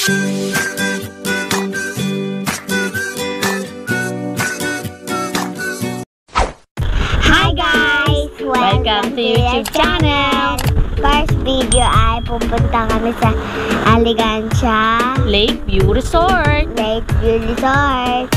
Hi guys! Welcome to YouTube channel! First video ay pupunta kami sa Aligancia Lakeview Resort. Lakeview Resort.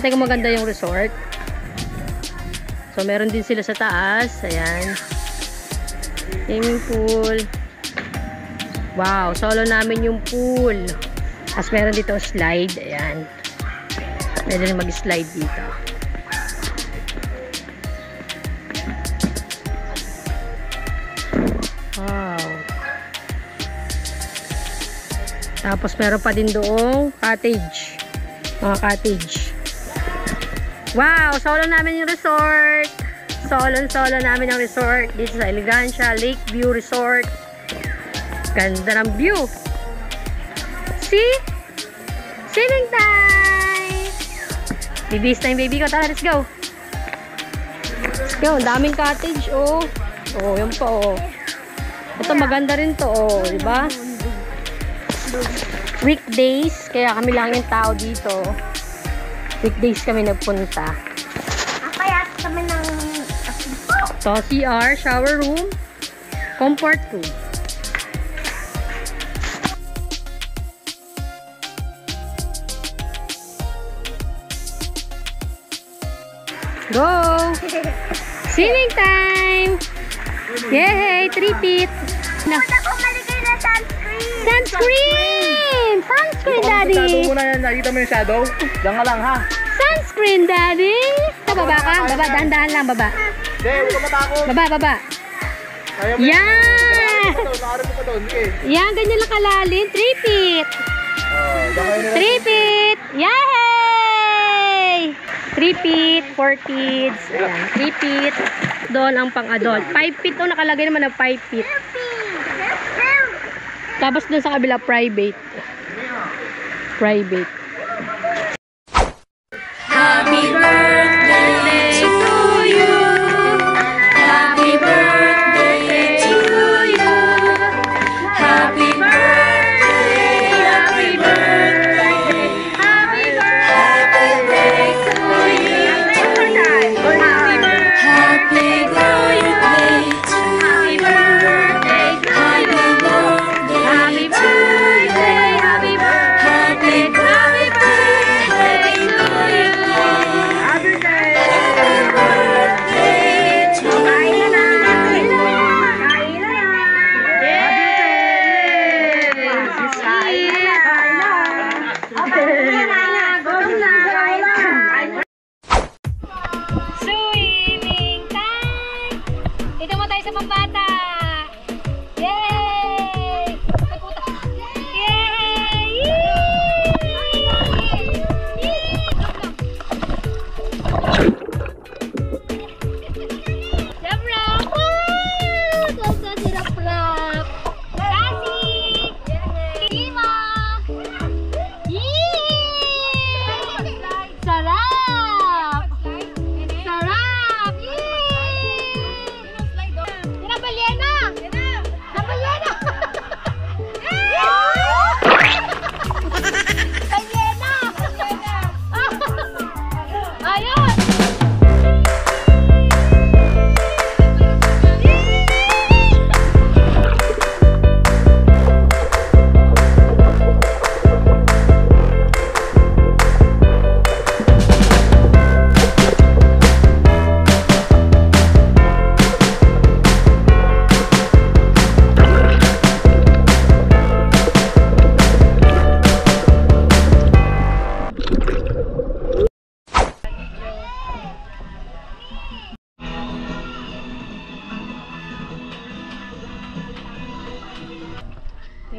Tingnan ko maganda yung resort. So, meron din sila sa taas. Ayan. Swimming pool. Wow, solo namin yung pool. Tapos meron dito slide. Ayan. Pwede rin mag-slide dito. Wow. Tapos meron pa din doong cottage. Mga cottage. Wow! Solo namin yung resort. Solo namin ang resort. Dito sa Aligancia Lakeview Resort. Ganda ng view. See? Swimming time! Bibis na yung baby ko. Tara, let's go. Let's go. Daming cottage, oh. Oh, yan pa, oh. Ito, maganda rin to, oh. Diba? Weekdays. Kaya kami lang yung tao dito. Weekdays kami nagpunta. Kaya kami ng... So, CR, shower room, comfort room. Go! Swimming time! Yay! 3 feet! Punta ko maligay na sunscreen! Sunscreen! Sunscreen, Daddy! Shadow muna yan. Nakita mo yung shadow? Diyan ka lang, ha? Sunscreen, Daddy! Sa baba ka? Baba, dahan-dahan lang, baba. Hindi, huwag ka matakot. Baba. Kaya mo Yan! Nakaharap mo pa doon. Sige. Yan, ganyan lang kalalim. 3 feet! 3 feet! Yay! 3 feet, 4 kids. Ayan, 3 feet. Doon ang pang-adult. 5 feet. O, nakalagay naman na 5 feet. Tapos doon sa kabila, private. Private. Happy birthday to you. Happy birthday to you. Happy birthday, happy birthday. Happy birthday to you. Happy birthday to you. Happy birthday to you. Happy birthday, happy birthday, happy birthday.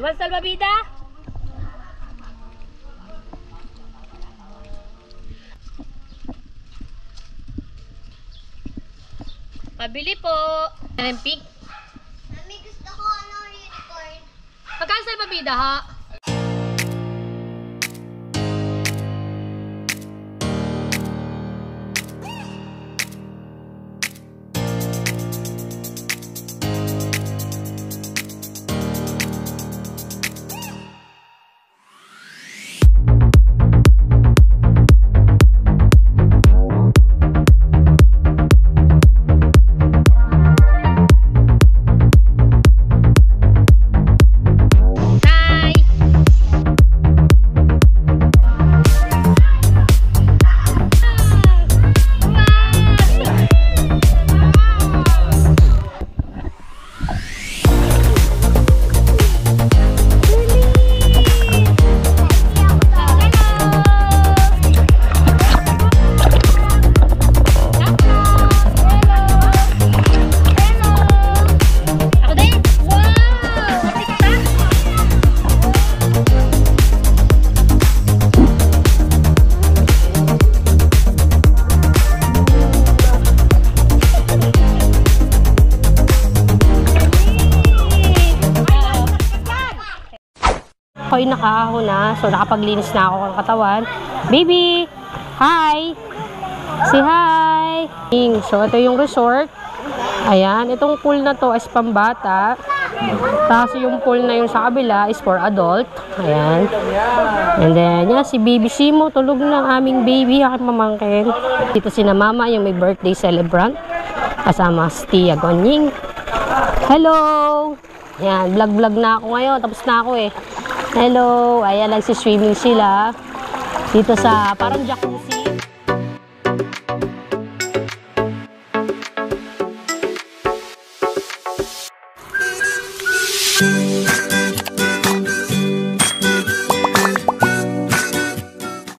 Iwan salbabida? Pabili po. Ano yung pink? Mami, gusto ko unicorn. Magkano salbabida ha? Ako'y nakaahon na. So, nakapaglinis na ako ng katawan. Baby! Hi! Say hi! So, ito yung resort. Ayan. Itong pool na to is pambata. Tapos yung pool na yung sa kabila is for adult. Ayan. And then, yan, si Baby Simo. Tulog ng aming baby. Aking mamangkin. Dito si na mama, yung may birthday celebrant. Kasama si Tia Gonying. Hello! Ayan. Vlog-vlog na ako ngayon. Tapos na ako eh. Hello! Ayan, nagsiswimming sila dito sa parang jacuzzi.